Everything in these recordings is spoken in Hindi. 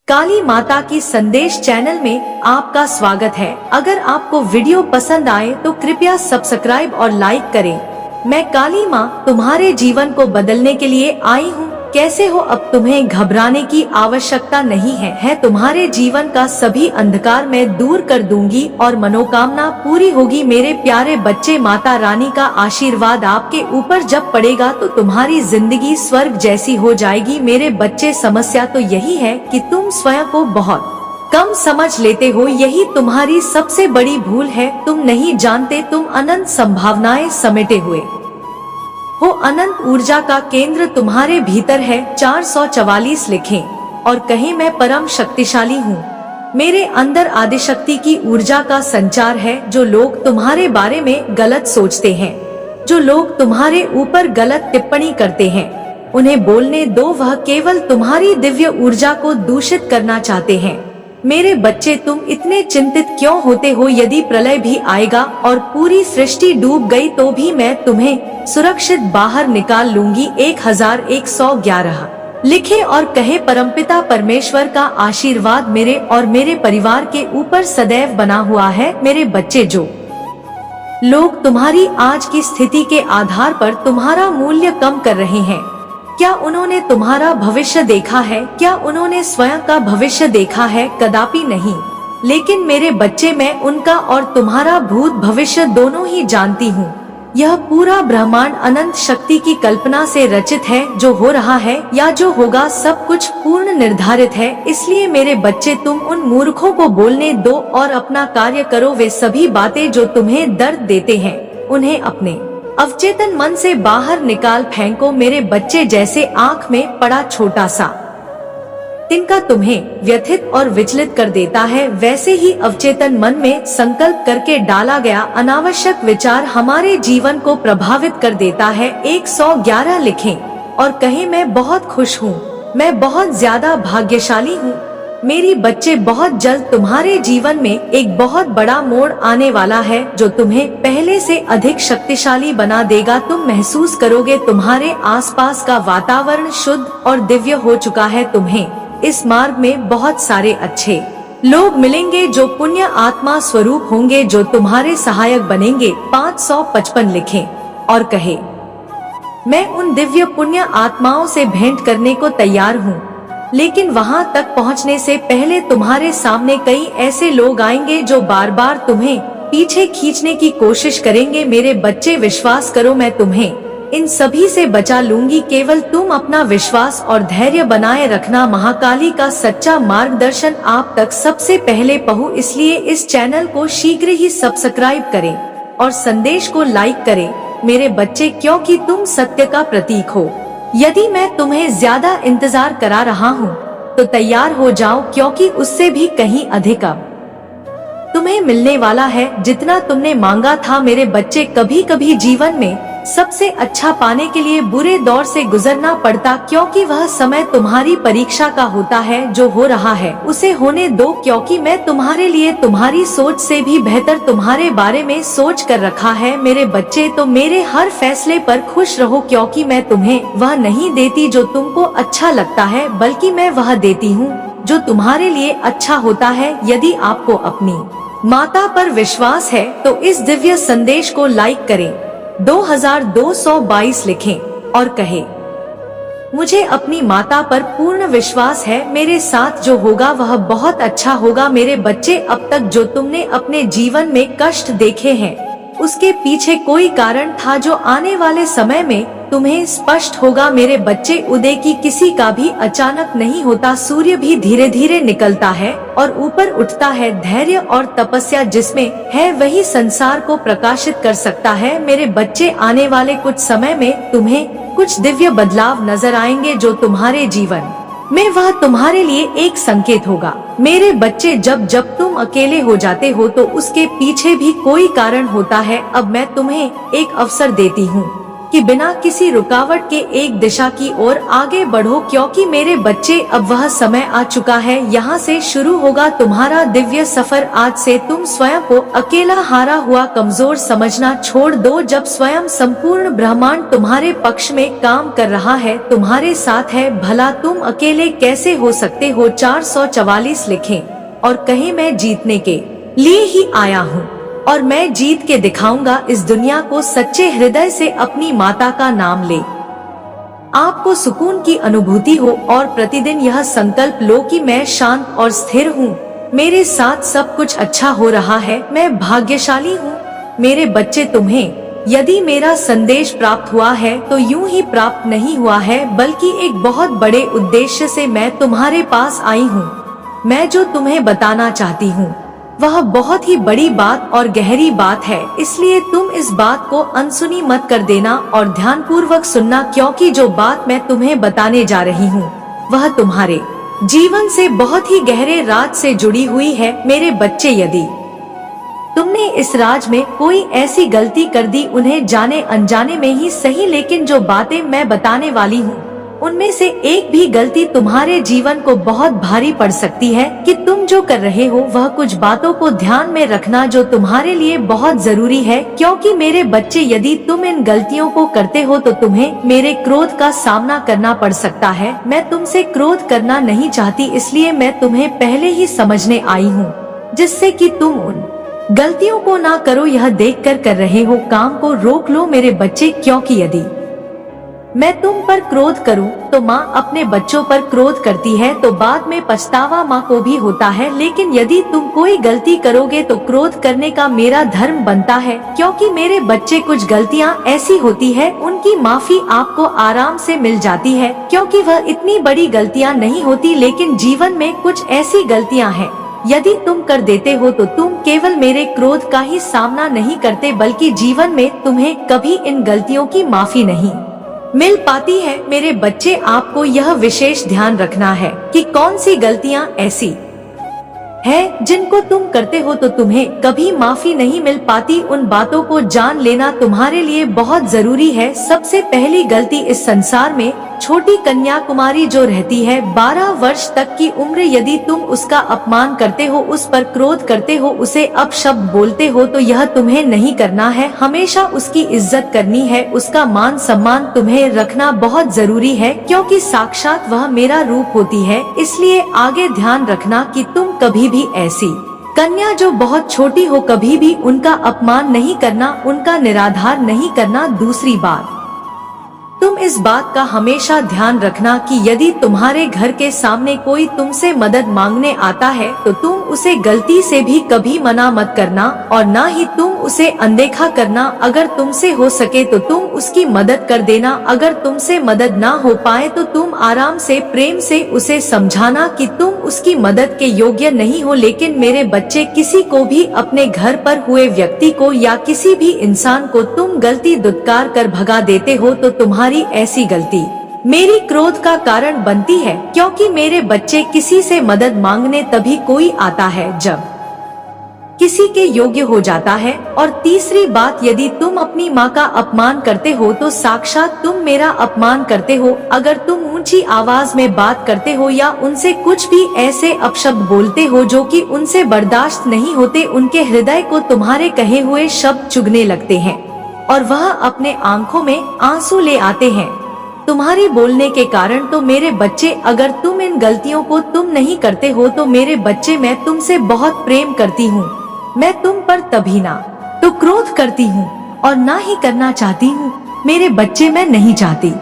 काली माता की संदेश चैनल में आपका स्वागत है। अगर आपको वीडियो पसंद आए तो कृपया सब्सक्राइब और लाइक करें। मैं काली माँ तुम्हारे जीवन को बदलने के लिए आई हूँ। कैसे हो? अब तुम्हें घबराने की आवश्यकता नहीं है। तुम्हारे जीवन का सभी अंधकार मैं दूर कर दूंगी और मनोकामना पूरी होगी। मेरे प्यारे बच्चे, माता रानी का आशीर्वाद आपके ऊपर जब पड़ेगा तो तुम्हारी जिंदगी स्वर्ग जैसी हो जाएगी। मेरे बच्चे, समस्या तो यही है कि तुम स्वयं को बहुत कम समझ लेते हो। यही तुम्हारी सबसे बड़ी भूल है। तुम नहीं जानते तुम अनंत संभावनाएं समेटे हुए हो। अनंत ऊर्जा का केंद्र तुम्हारे भीतर है। 444 लिखें और कहें, मैं परम शक्तिशाली हूँ। मेरे अंदर आदिशक्ति की ऊर्जा का संचार है। जो लोग तुम्हारे बारे में गलत सोचते हैं, जो लोग तुम्हारे ऊपर गलत टिप्पणी करते हैं, उन्हें बोलने दो। वह केवल तुम्हारी दिव्य ऊर्जा को दूषित करना चाहते हैं। मेरे बच्चे, तुम इतने चिंतित क्यों होते हो? यदि प्रलय भी आएगा और पूरी सृष्टि डूब गई तो भी मैं तुम्हें सुरक्षित बाहर निकाल लूंगी। 1111 लिखे और कहे, परमपिता परमेश्वर का आशीर्वाद मेरे और मेरे परिवार के ऊपर सदैव बना हुआ है। मेरे बच्चे, जो लोग तुम्हारी आज की स्थिति के आधार पर तुम्हारा मूल्य कम कर रहे हैं, क्या उन्होंने तुम्हारा भविष्य देखा है? क्या उन्होंने स्वयं का भविष्य देखा है? कदापि नहीं। लेकिन मेरे बच्चे, मैं उनका और तुम्हारा भूत भविष्य दोनों ही जानती हूँ। यह पूरा ब्रह्मांड अनंत शक्ति की कल्पना से रचित है। जो हो रहा है या जो होगा, सब कुछ पूर्ण निर्धारित है। इसलिए मेरे बच्चे, तुम उन मूर्खों को बोलने दो और अपना कार्य करो। वे सभी बातें जो तुम्हें दर्द देते हैं, उन्हें अपने अवचेतन मन से बाहर निकाल फेंको। मेरे बच्चे, जैसे आँख में पड़ा छोटा सा तिनका तुम्हें व्यथित और विचलित कर देता है, वैसे ही अवचेतन मन में संकल्प करके डाला गया अनावश्यक विचार हमारे जीवन को प्रभावित कर देता है। 111 लिखें और कहें, मैं बहुत खुश हूँ, मैं बहुत ज्यादा भाग्यशाली हूँ। मेरी बच्चे, बहुत जल्द तुम्हारे जीवन में एक बहुत बड़ा मोड़ आने वाला है जो तुम्हें पहले से अधिक शक्तिशाली बना देगा। तुम महसूस करोगे तुम्हारे आसपास का वातावरण शुद्ध और दिव्य हो चुका है। तुम्हें इस मार्ग में बहुत सारे अच्छे लोग मिलेंगे जो पुण्य आत्मा स्वरूप होंगे, जो तुम्हारे सहायक बनेंगे। 555 लिखें और कहे, मैं उन दिव्य पुण्य आत्माओं से भेंट करने को तैयार हूँ। लेकिन वहाँ तक पहुँचने से पहले तुम्हारे सामने कई ऐसे लोग आएंगे जो बार बार तुम्हें पीछे खींचने की कोशिश करेंगे। मेरे बच्चे, विश्वास करो, मैं तुम्हें इन सभी से बचा लूंगी। केवल तुम अपना विश्वास और धैर्य बनाए रखना। महाकाली का सच्चा मार्गदर्शन आप तक सबसे पहले पहुँचे। इसलिए इस चैनल को शीघ्र ही सब्सक्राइब करें और संदेश को लाइक करें मेरे बच्चे, क्योंकि तुम सत्य का प्रतीक हो। यदि मैं तुम्हें ज्यादा इंतजार करा रहा हूँ तो तैयार हो जाओ, क्योंकि उससे भी कहीं अधिक अब तुम्हें मिलने वाला है जितना तुमने मांगा था। मेरे बच्चे, कभी कभी जीवन में सबसे अच्छा पाने के लिए बुरे दौर से गुजरना पड़ता, क्योंकि वह समय तुम्हारी परीक्षा का होता है। जो हो रहा है उसे होने दो, क्योंकि मैं तुम्हारे लिए तुम्हारी सोच से भी बेहतर तुम्हारे बारे में सोच कर रखा है। मेरे बच्चे, तो मेरे हर फैसले पर खुश रहो, क्योंकि मैं तुम्हें वह नहीं देती जो तुमको अच्छा लगता है, बल्कि मैं वह देती हूँ जो तुम्हारे लिए अच्छा होता है। यदि आपको अपनी माता पर विश्वास है तो इस दिव्य संदेश को लाइक करें। 2222 लिखें और कहें, मुझे अपनी माता पर पूर्ण विश्वास है। मेरे साथ जो होगा वह बहुत अच्छा होगा। मेरे बच्चे, अब तक जो तुमने अपने जीवन में कष्ट देखे हैं, उसके पीछे कोई कारण था जो आने वाले समय में तुम्हें स्पष्ट होगा। मेरे बच्चे, उदय की किसी का भी अचानक नहीं होता। सूर्य भी धीरे धीरे निकलता है और ऊपर उठता है। धैर्य और तपस्या जिसमें है वही संसार को प्रकाशित कर सकता है। मेरे बच्चे, आने वाले कुछ समय में तुम्हें कुछ दिव्य बदलाव नजर आएंगे जो तुम्हारे जीवन में वह तुम्हारे लिए एक संकेत होगा। मेरे बच्चे, जब जब तुम अकेले हो जाते हो तो उसके पीछे भी कोई कारण होता है। अब मैं तुम्हें एक अवसर देती हूँ कि बिना किसी रुकावट के एक दिशा की ओर आगे बढ़ो, क्योंकि मेरे बच्चे अब वह समय आ चुका है। यहाँ से शुरू होगा तुम्हारा दिव्य सफर। आज से तुम स्वयं को अकेला, हारा हुआ, कमजोर समझना छोड़ दो। जब स्वयं संपूर्ण ब्रह्मांड तुम्हारे पक्ष में काम कर रहा है, तुम्हारे साथ है, भला तुम अकेले कैसे हो सकते हो। 444 लिखें और कहें मैं जीतने के लिए ही आया हूँ और मैं जीत के दिखाऊंगा इस दुनिया को। सच्चे हृदय से अपनी माता का नाम ले, आपको सुकून की अनुभूति हो और प्रतिदिन यह संकल्प लो कि मैं शांत और स्थिर हूँ, मेरे साथ सब कुछ अच्छा हो रहा है, मैं भाग्यशाली हूँ। मेरे बच्चे, तुम्हें यदि मेरा संदेश प्राप्त हुआ है तो यूं ही प्राप्त नहीं हुआ है, बल्कि एक बहुत बड़े उद्देश्य से मैं तुम्हारे पास आई हूँ। मैं जो तुम्हें बताना चाहती हूँ वह बहुत ही बड़ी बात और गहरी बात है, इसलिए तुम इस बात को अनसुनी मत कर देना और ध्यानपूर्वक सुनना, क्योंकि जो बात मैं तुम्हें बताने जा रही हूँ वह तुम्हारे जीवन से बहुत ही गहरे राज से जुड़ी हुई है। मेरे बच्चे, यदि तुमने इस राज में कोई ऐसी गलती कर दी, उन्हें जाने अनजाने में ही सही, लेकिन जो बातें मैं बताने वाली हूँ उनमें से एक भी गलती तुम्हारे जीवन को बहुत भारी पड़ सकती है। कि तुम जो कर रहे हो वह कुछ बातों को ध्यान में रखना जो तुम्हारे लिए बहुत जरूरी है, क्योंकि मेरे बच्चे, यदि तुम इन गलतियों को करते हो तो तुम्हें मेरे क्रोध का सामना करना पड़ सकता है। मैं तुमसे क्रोध करना नहीं चाहती, इसलिए मैं तुम्हें पहले ही समझने आई हूँ, जिससे कि तुम उन गलतियों को ना करो। यह देखकर कर रहे हो काम को रोक लो मेरे बच्चे, क्योंकि यदि मैं तुम पर क्रोध करूं तो माँ अपने बच्चों पर क्रोध करती है तो बाद में पछतावा माँ को भी होता है, लेकिन यदि तुम कोई गलती करोगे तो क्रोध करने का मेरा धर्म बनता है, क्योंकि मेरे बच्चे कुछ गलतियाँ ऐसी होती है उनकी माफी आपको आराम से मिल जाती है, क्योंकि वह इतनी बड़ी गलतियाँ नहीं होती, लेकिन जीवन में कुछ ऐसी गलतियाँ हैं यदि तुम कर देते हो तो तुम केवल मेरे क्रोध का ही सामना नहीं करते, बल्कि जीवन में तुम्हें कभी इन गलतियों की माफी नहीं मिल पाती है। मेरे बच्चे, आपको यह विशेष ध्यान रखना है कि कौन सी गलतियाँ ऐसी है जिनको तुम करते हो तो तुम्हें कभी माफी नहीं मिल पाती। उन बातों को जान लेना तुम्हारे लिए बहुत जरूरी है। सबसे पहली गलती, इस संसार में छोटी कन्या कुमारी जो रहती है 12 वर्ष तक की उम्र, यदि तुम उसका अपमान करते हो, उस पर क्रोध करते हो, उसे अपशब्द बोलते हो, तो यह तुम्हें नहीं करना है। हमेशा उसकी इज्जत करनी है, उसका मान सम्मान तुम्हें रखना बहुत जरूरी है, क्योंकि साक्षात वह मेरा रूप होती है। इसलिए आगे ध्यान रखना कि तुम कभी भी ऐसी कन्या जो बहुत छोटी हो, कभी भी उनका अपमान नहीं करना, उनका निराधार नहीं करना। दूसरी बात, तुम इस बात का हमेशा ध्यान रखना कि यदि तुम्हारे घर के सामने कोई तुमसे मदद मांगने आता है तो तुम उसे गलती से भी कभी मना मत करना और ना ही तुम उसे अनदेखा करना। अगर तुमसे हो सके तो तुम उसकी मदद कर देना, अगर तुमसे मदद ना हो पाए तो तुम आराम से प्रेम से उसे समझाना कि तुम उसकी मदद के योग्य नहीं हो। लेकिन मेरे बच्चे, किसी को भी अपने घर पर हुए व्यक्ति को या किसी भी इंसान को तुम गलती दुत्कार कर भगा देते हो तो तुम्हारी ऐसी गलती मेरी क्रोध का कारण बनती है, क्योंकि मेरे बच्चे, किसी से मदद मांगने तभी कोई आता है जब किसी के योग्य हो जाता है। और तीसरी बात, यदि तुम अपनी माँ का अपमान करते हो तो साक्षात तुम मेरा अपमान करते हो। अगर तुम ऊंची आवाज में बात करते हो या उनसे कुछ भी ऐसे अपशब्द बोलते हो जो कि उनसे बर्दाश्त नहीं होते, उनके हृदय को तुम्हारे कहे हुए शब्द चुभने लगते हैं और वह अपने आंखों में आंसू ले आते हैं तुम्हारी बोलने के कारण। तो मेरे बच्चे, अगर तुम इन गलतियों को तुम नहीं करते हो तो मेरे बच्चे, मैं तुमसे बहुत प्रेम करती हूँ। मैं तुम पर तभी ना तो क्रोध करती हूँ और ना ही करना चाहती हूँ। मेरे बच्चे, मैं नहीं चाहती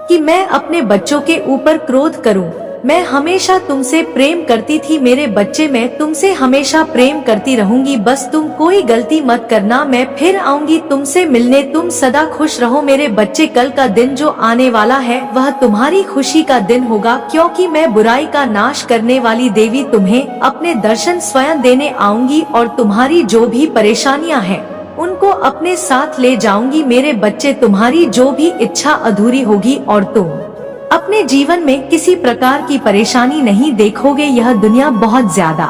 कि मैं अपने बच्चों के ऊपर क्रोध करूँ। मैं हमेशा तुमसे प्रेम करती थी मेरे बच्चे, मैं तुमसे हमेशा प्रेम करती रहूंगी। बस तुम कोई गलती मत करना, मैं फिर आऊंगी तुमसे मिलने। तुम सदा खुश रहो मेरे बच्चे। कल का दिन जो आने वाला है वह तुम्हारी खुशी का दिन होगा, क्योंकि मैं बुराई का नाश करने वाली देवी तुम्हें अपने दर्शन स्वयं देने आऊंगी और तुम्हारी जो भी परेशानियां हैं उनको अपने साथ ले जाऊंगी। मेरे बच्चे, तुम्हारी जो भी इच्छा अधूरी होगी और तुम अपने जीवन में किसी प्रकार की परेशानी नहीं देखोगे। यह दुनिया बहुत ज्यादा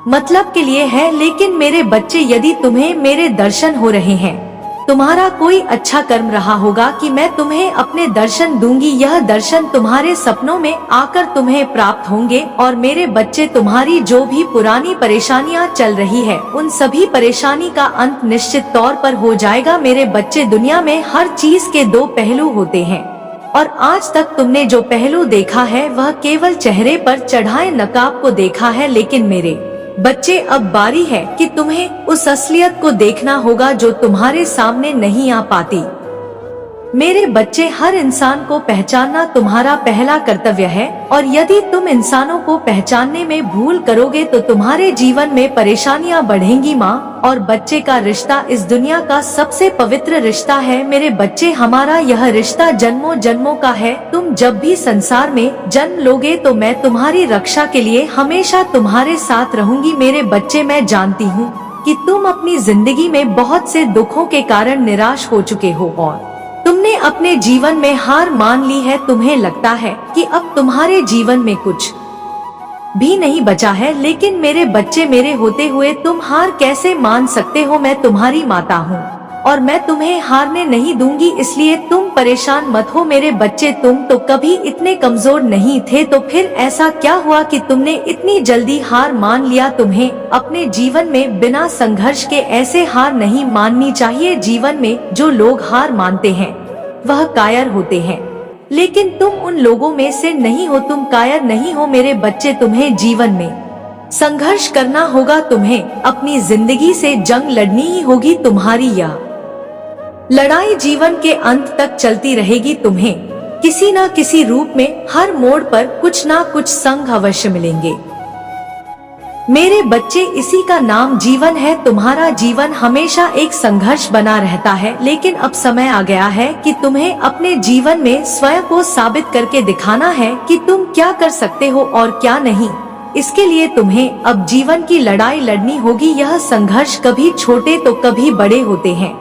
मतलब के लिए है, लेकिन मेरे बच्चे, यदि तुम्हें मेरे दर्शन हो रहे हैं तुम्हारा कोई अच्छा कर्म रहा होगा कि मैं तुम्हें अपने दर्शन दूंगी। यह दर्शन तुम्हारे सपनों में आकर तुम्हें प्राप्त होंगे और मेरे बच्चे तुम्हारी जो भी पुरानी परेशानियां चल रही है उन सभी परेशानी का अंत निश्चित तौर पर हो जाएगा। मेरे बच्चे, दुनिया में हर चीज के दो पहलू होते हैं और आज तक तुमने जो पहलू देखा है वह केवल चेहरे पर चढ़ाए नकाब को देखा है, लेकिन मेरे बच्चे अब बारी है कि तुम्हें उस असलियत को देखना होगा जो तुम्हारे सामने नहीं आ पाती। मेरे बच्चे, हर इंसान को पहचानना तुम्हारा पहला कर्तव्य है और यदि तुम इंसानों को पहचानने में भूल करोगे तो तुम्हारे जीवन में परेशानियां बढ़ेंगी। माँ और बच्चे का रिश्ता इस दुनिया का सबसे पवित्र रिश्ता है। मेरे बच्चे, हमारा यह रिश्ता जन्मों जन्मों का है। तुम जब भी संसार में जन्म लोगे तो मैं तुम्हारी रक्षा के लिए हमेशा तुम्हारे साथ रहूंगी। मेरे बच्चे, मैं जानती हूँ कि तुम अपनी जिंदगी में बहुत से दुखों के कारण निराश हो चुके हो और तुमने अपने जीवन में हार मान ली है। तुम्हें लगता है कि अब तुम्हारे जीवन में कुछ भी नहीं बचा है, लेकिन मेरे बच्चे, मेरे होते हुए तुम हार कैसे मान सकते हो? मैं तुम्हारी माता हूँ और मैं तुम्हें हारने नहीं दूंगी, इसलिए तुम परेशान मत हो। मेरे बच्चे, तुम तो कभी इतने कमजोर नहीं थे, तो फिर ऐसा क्या हुआ कि तुमने इतनी जल्दी हार मान लिया? तुम्हें अपने जीवन में बिना संघर्ष के ऐसे हार नहीं माननी चाहिए। जीवन में जो लोग हार मानते हैं वह कायर होते हैं, लेकिन तुम उन लोगों में से नहीं हो। तुम कायर नहीं हो मेरे बच्चे। तुम्हें जीवन में संघर्ष करना होगा, तुम्हें अपनी जिंदगी से जंग लड़नी ही होगी। तुम्हारी यह लड़ाई जीवन के अंत तक चलती रहेगी। तुम्हें किसी न किसी रूप में हर मोड़ पर कुछ ना कुछ संग अवश्य मिलेंगे। मेरे बच्चे, इसी का नाम जीवन है। तुम्हारा जीवन हमेशा एक संघर्ष बना रहता है, लेकिन अब समय आ गया है कि तुम्हें अपने जीवन में स्वयं को साबित करके दिखाना है कि तुम क्या कर सकते हो और क्या नहीं। इसके लिए तुम्हें अब जीवन की लड़ाई लड़नी होगी। यह संघर्ष कभी छोटे तो कभी बड़े होते हैं,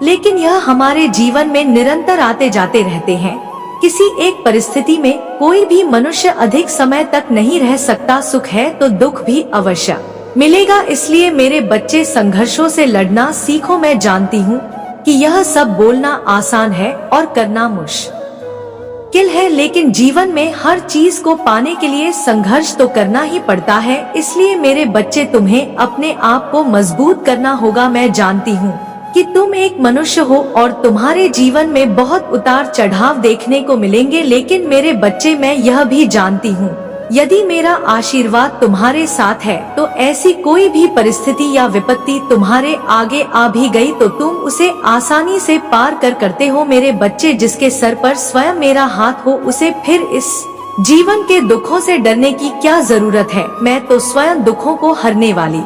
लेकिन यह हमारे जीवन में निरंतर आते जाते रहते हैं। किसी एक परिस्थिति में कोई भी मनुष्य अधिक समय तक नहीं रह सकता। सुख है तो दुख भी अवश्य मिलेगा, इसलिए मेरे बच्चे, संघर्षों से लड़ना सीखो। मैं जानती हूँ कि यह सब बोलना आसान है और करना मुश्किल है, लेकिन जीवन में हर चीज को पाने के लिए संघर्ष तो करना ही पड़ता है। इसलिए मेरे बच्चे, तुम्हें अपने आप को मजबूत करना होगा। मैं जानती हूँ कि तुम एक मनुष्य हो और तुम्हारे जीवन में बहुत उतार चढ़ाव देखने को मिलेंगे, लेकिन मेरे बच्चे, मैं यह भी जानती हूँ यदि मेरा आशीर्वाद तुम्हारे साथ है तो ऐसी कोई भी परिस्थिति या विपत्ति तुम्हारे आगे आ भी गई तो तुम उसे आसानी से पार करते हो। मेरे बच्चे, जिसके सर पर स्वयं मेरा हाथ हो उसे फिर इस जीवन के दुखों से डरने की क्या जरूरत है? मैं तो स्वयं दुखों को हरने वाली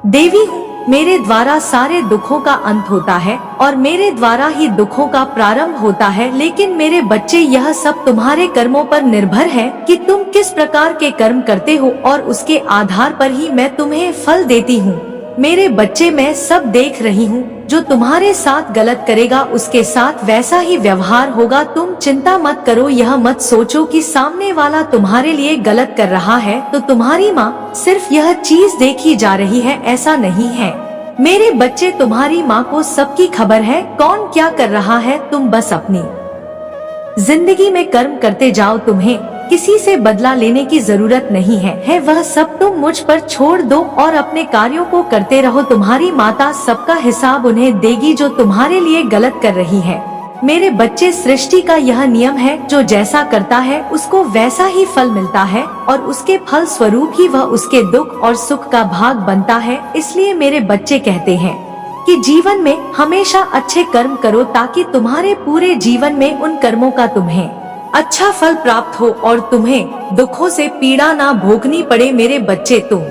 देवी हूँ। मेरे द्वारा सारे दुखों का अंत होता है और मेरे द्वारा ही दुखों का प्रारंभ होता है। लेकिन मेरे बच्चे, यह सब तुम्हारे कर्मों पर निर्भर है कि तुम किस प्रकार के कर्म करते हो और उसके आधार पर ही मैं तुम्हें फल देती हूँ। मेरे बच्चे, मैं सब देख रही हूँ। जो तुम्हारे साथ गलत करेगा उसके साथ वैसा ही व्यवहार होगा। तुम चिंता मत करो। यह मत सोचो कि सामने वाला तुम्हारे लिए गलत कर रहा है तो तुम्हारी माँ सिर्फ यह चीज देखी जा रही है, ऐसा नहीं है। मेरे बच्चे, तुम्हारी माँ को सबकी खबर है कौन क्या कर रहा है। तुम बस अपनी जिंदगी में कर्म करते जाओ। तुम्हें किसी से बदला लेने की जरूरत नहीं है। वह सब तुम मुझ पर छोड़ दो और अपने कार्यों को करते रहो। तुम्हारी माता सबका हिसाब उन्हें देगी जो तुम्हारे लिए गलत कर रही है। मेरे बच्चे, सृष्टि का यह नियम है, जो जैसा करता है उसको वैसा ही फल मिलता है और उसके फल स्वरूप ही वह उसके दुख और सुख का भाग बनता है। इसलिए मेरे बच्चे कहते हैं कि जीवन में हमेशा अच्छे कर्म करो ताकि तुम्हारे पूरे जीवन में उन कर्मों का तुम्हें अच्छा फल प्राप्त हो और तुम्हें दुखों से पीड़ा ना भोगनी पड़े। मेरे बच्चे, तुम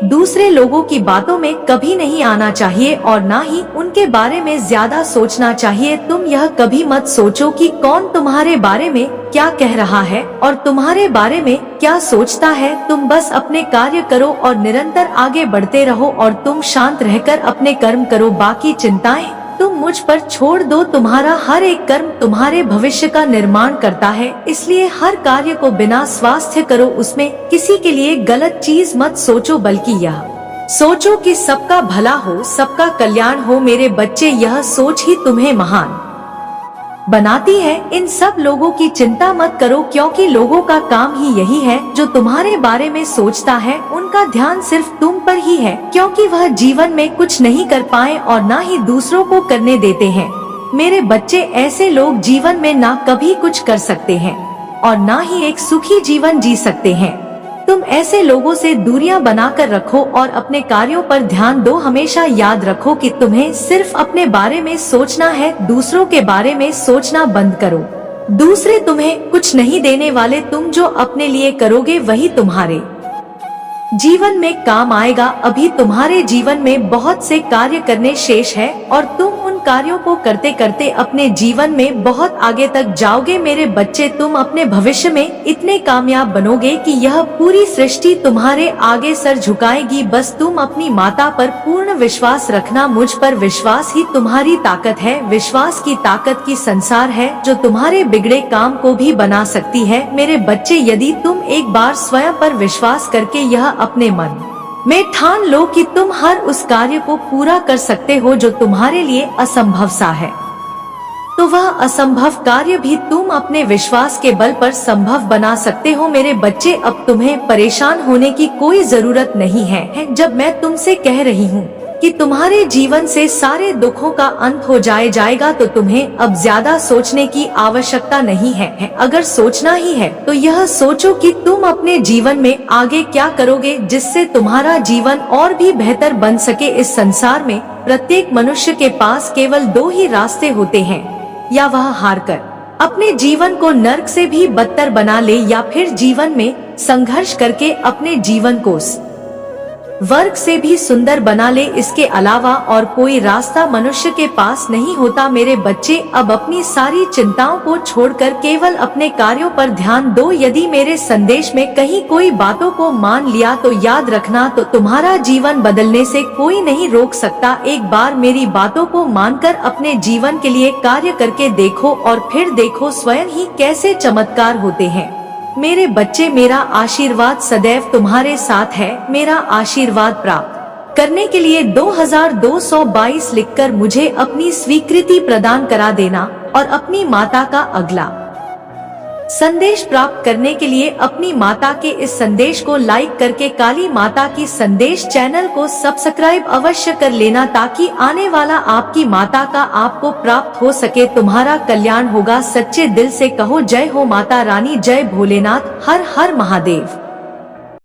दूसरे लोगों की बातों में कभी नहीं आना चाहिए और ना ही उनके बारे में ज्यादा सोचना चाहिए। तुम यह कभी मत सोचो कि कौन तुम्हारे बारे में क्या कह रहा है और तुम्हारे बारे में क्या सोचता है। तुम बस अपने कार्य करो और निरंतर आगे बढ़ते रहो और तुम शांत रहकर अपने कर्म करो। बाकी चिंताएं तुम मुझ पर छोड़ दो। तुम्हारा हर एक कर्म तुम्हारे भविष्य का निर्माण करता है, इसलिए हर कार्य को बिना स्वास्थ्य करो। उसमें किसी के लिए गलत चीज मत सोचो, बल्कि यह सोचो कि सबका भला हो, सबका कल्याण हो मेरे बच्चे, यह सोच ही तुम्हें महान बनाती है। इन सब लोगों की चिंता मत करो, क्योंकि लोगों का काम ही यही है, जो तुम्हारे बारे में सोचता है उनका ध्यान सिर्फ तुम पर ही है, क्योंकि वह जीवन में कुछ नहीं कर पाए और ना ही दूसरों को करने देते हैं। मेरे बच्चे, ऐसे लोग जीवन में ना कभी कुछ कर सकते हैं और ना ही एक सुखी जीवन जी सकते हैं। तुम ऐसे लोगों से दूरियां बनाकर रखो और अपने कार्यों पर ध्यान दो। हमेशा याद रखो कि तुम्हें सिर्फ अपने बारे में सोचना है, दूसरों के बारे में सोचना बंद करो। दूसरे तुम्हें कुछ नहीं देने वाले, तुम जो अपने लिए करोगे वही तुम्हारे जीवन में काम आएगा। अभी तुम्हारे जीवन में बहुत से कार्य करने शेष है और तुम उन कार्यों को करते करते अपने जीवन में बहुत आगे तक जाओगे। मेरे बच्चे, तुम अपने भविष्य में इतने कामयाब बनोगे कि यह पूरी सृष्टि तुम्हारे आगे सर झुकाएगी। बस तुम अपनी माता पर पूर्ण विश्वास रखना, मुझ पर विश्वास ही तुम्हारी ताकत है। विश्वास की ताकत की संसार है जो तुम्हारे बिगड़े काम को भी बना सकती है। मेरे बच्चे, यदि तुम एक बार स्वयं पर विश्वास करके यह अपने मन में ठान लो कि तुम हर उस कार्य को पूरा कर सकते हो जो तुम्हारे लिए असंभव सा है, तो वह असंभव कार्य भी तुम अपने विश्वास के बल पर संभव बना सकते हो। मेरे बच्चे, अब तुम्हें परेशान होने की कोई जरूरत नहीं है। जब मैं तुमसे कह रही हूँ कि तुम्हारे जीवन से सारे दुखों का अंत हो जाएगा, तो तुम्हें अब ज्यादा सोचने की आवश्यकता नहीं है। अगर सोचना ही है तो यह सोचो कि तुम अपने जीवन में आगे क्या करोगे जिससे तुम्हारा जीवन और भी बेहतर बन सके। इस संसार में प्रत्येक मनुष्य के पास केवल दो ही रास्ते होते हैं, या वह हारकर अपने जीवन को नर्क से भी बदतर बना ले, या फिर जीवन में संघर्ष करके अपने जीवन को वर्ग से भी सुंदर बना ले। इसके अलावा और कोई रास्ता मनुष्य के पास नहीं होता। मेरे बच्चे, अब अपनी सारी चिंताओं को छोड़कर केवल अपने कार्यों पर ध्यान दो। यदि मेरे संदेश में कहीं कोई बातों को मान लिया तो याद रखना, तो तुम्हारा जीवन बदलने से कोई नहीं रोक सकता। एक बार मेरी बातों को मानकर अपने जीवन के लिए कार्य करके देखो और फिर देखो स्वयं ही कैसे चमत्कार होते हैं। मेरे बच्चे, मेरा आशीर्वाद सदैव तुम्हारे साथ है। मेरा आशीर्वाद प्राप्त करने के लिए 2222 लिखकर मुझे अपनी स्वीकृति प्रदान करा देना और अपनी माता का अगला संदेश प्राप्त करने के लिए अपनी माता के इस संदेश को लाइक करके काली माता की संदेश चैनल को सब्सक्राइब अवश्य कर लेना, ताकि आने वाला आपकी माता का आपको प्राप्त हो सके। तुम्हारा कल्याण होगा। सच्चे दिल से कहो जय हो माता रानी, जय भोलेनाथ, हर हर महादेव।